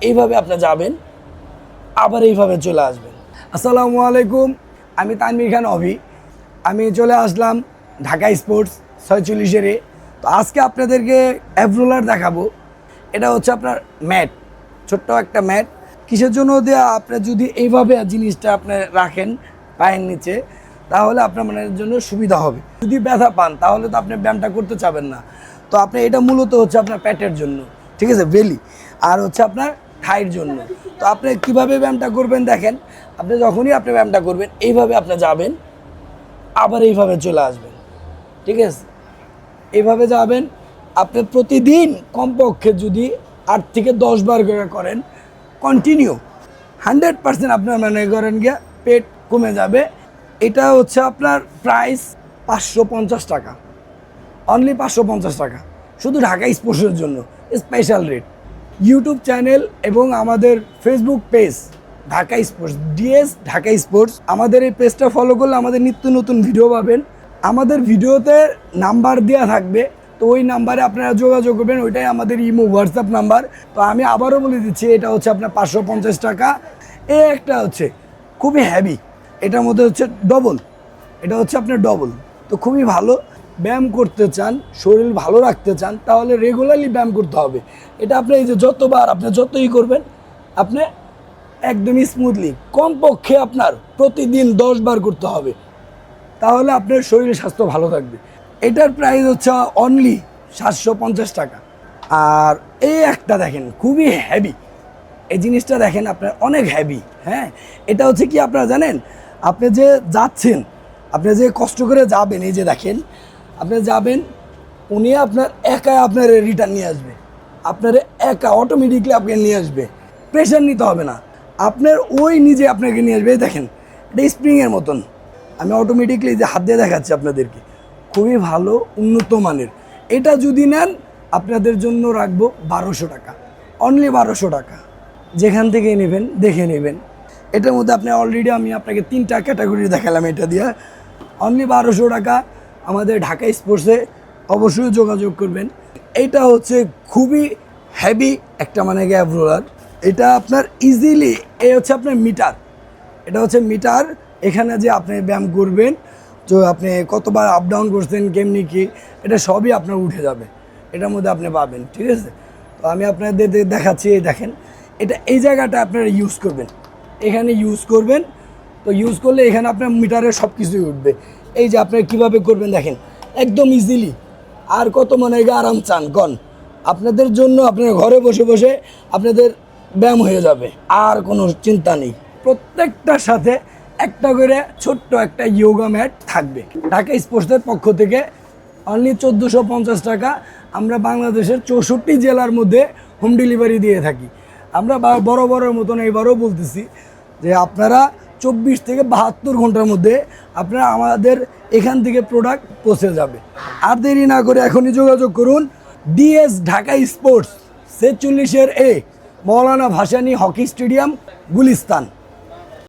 এইভাবে আপনি যাবেন, আবার এইভাবে চলে আসবেন। আসসালামু আলাইকুম, আমি তানভীর খান অভি। আমি চলে আসলাম ঢাকা স্পোর্টস 46-এ। তো আজকে আপনাদেরকে অ্যাপ রোলার দেখাবো। এটা হচ্ছে আপনার ম্যাট, ছোট্ট একটা ম্যাট। কিসের জন্য দেওয়া? আপনি যদি এইভাবে জিনিসটা আপনি রাখেন পায়ের নিচে, তাহলে আপনার মনের জন্য সুবিধা হবে। যদি ব্যথা পান তাহলে তো আপনি ব্যায়ামটা করতে চাবেন না। তো আপনি এটা মূলত হচ্ছে আপনার পেটের জন্য, ঠিক আছে, বেলি, আর হচ্ছে আপনার থাইয়ের জন্য। তো আপনি কিভাবে ব্যায়ামটা করবেন দেখেন। আপনি যখনই আপনি ব্যায়ামটা করবেন এইভাবে আপনি যাবেন, আবার এইভাবে চলে আসবেন, ঠিক আছে। এইভাবে যাবেন। আপনি প্রতিদিন কমপক্ষে যদি 8 থেকে 10 বার করে করেন কন্টিনিউ, 100% আপনার মনে করেন গিয়ে পেট কমে যাবে। এটা হচ্ছে আপনার প্রাইস 550 টাকা, অনলি 550 টাকা, শুধু ঢাকা স্পোর্টসের জন্য স্পেশাল রেট। ইউটিউব চ্যানেল এবং আমাদের Facebook page Dhaka sports, DS Dhaka sports. আমাদের এই পেজটা ফলো করলে আমাদের নিত্য নতুন ভিডিও পাবেন। আমাদের ভিডিওতে নাম্বার দেওয়া থাকবে, তো ওই নাম্বারে আপনারা যোগাযোগ করবেন, ওইটাই আমাদের ইমো হোয়াটসঅ্যাপ নাম্বার। তো আমি আবারও বলে দিচ্ছি, এটা হচ্ছে আপনার 550 টাকা। এই একটা হচ্ছে খুবই হ্যাভি, এটার মধ্যে হচ্ছে ডবল, এটা হচ্ছে আপনার ডবল। তো খুবই ভালো। ব্যায়াম করতে চান, শরীর ভালো রাখতে চান, তাহলে রেগুলারলি ব্যায়াম করতে হবে। এটা আপনি এই যে যতবার আপনি যতই করবেন, আপনি একদমই স্মুথলি, কমপক্ষে আপনার প্রতিদিন 10 বার করতে হবে, তাহলে আপনার শরীর স্বাস্থ্য ভালো থাকবে। এটার প্রাইস হচ্ছে অনলি 750 টাকা। আর এই একটা দেখেন খুবই হেভি, এই জিনিসটা দেখেন আপনার অনেক হেভি। হ্যাঁ, এটা হচ্ছে কি আপনারা জানেন, আপনি যে যাচ্ছেন, আপনি যে কষ্ট করে যাবেন, এই যে দেখেন আপনি যাবেন, উনি আপনার একা আপনার রিটার্ন নিয়ে আসবে, আপনার একা অটোমেটিকলি আপনাকে নিয়ে আসবে, প্রেশার নিতে হবে না, আপনার ওই নিজে আপনাকে নিয়ে আসবে। এই দেখেন এটা স্প্রিংয়ের মতন, আমি অটোমেটিকলি যে হাত দিয়ে দেখাচ্ছি আপনাদেরকে, খুবই ভালো উন্নত মানের। এটা যদি নেন আপনাদের জন্য রাখবো 1200 টাকা, অনলি 1200 টাকা। যেখান থেকে নেবেন দেখে নেবেন। এটার মধ্যে আপনি অলরেডি আমি আপনাকে 3টা ক্যাটাগরি দেখালাম, এটা দিয়ে অনলি 1200 টাকা। আমাদের ঢাকা স্পোর্টসে অবশ্যই যোগাযোগ করবেন। এইটা হচ্ছে খুবই হেভি একটা মানে গ্যাপ রোলার। এটা আপনার ইজিলি, এই হচ্ছে আপনার মিটার, এটা হচ্ছে মিটার। এখানে যে আপনি ব্যায়াম করবেন, তো আপনি কতবার আপ ডাউন করছেন, কেমনি কি, এটা সবই আপনার উঠে যাবে, এটার মধ্যে আপনি পাবেন, ঠিক আছে। তো আমি আপনাদের দেখাচ্ছি, এই দেখেন এটা, এই জায়গাটা আপনারা ইউজ করবেন, এখানে ইউজ করবেন। তো ইউজ করলে এখানে আপনার মিটারের সব কিছুই উঠবে। এই যে আপনারা কীভাবে করবেন দেখেন, একদম ইজিলি। আর কত মনে আরাম চান কন, আপনাদের জন্য আপনার ঘরে বসে বসে আপনাদের ব্যায়াম হয়ে যাবে, আর কোনো চিন্তা নেই। প্রত্যেকটার সাথে একটা করে ছোট্ট একটা যোগা ম্যাট থাকবে। ঢাকা স্পোর্টসের পক্ষ থেকে অনলি 1450 টাকা। আমরা বাংলাদেশের 64 জেলার মধ্যে হোম ডেলিভারি দিয়ে থাকি। আমরা বড় মতন এইবারও বলতেছি যে আপনারা 24 থেকে 72 ঘন্টার মধ্যে আপনারা আমাদের এখান থেকে প্রোডাক্ট পৌঁছে যাবে। আর দেরি না করে এখনই যোগাযোগ করুন। ডিএস ঢাকা স্পোর্টস 46-এর এ, মৌলানা ভাসানী হকি স্টেডিয়াম, গুলিস্তান।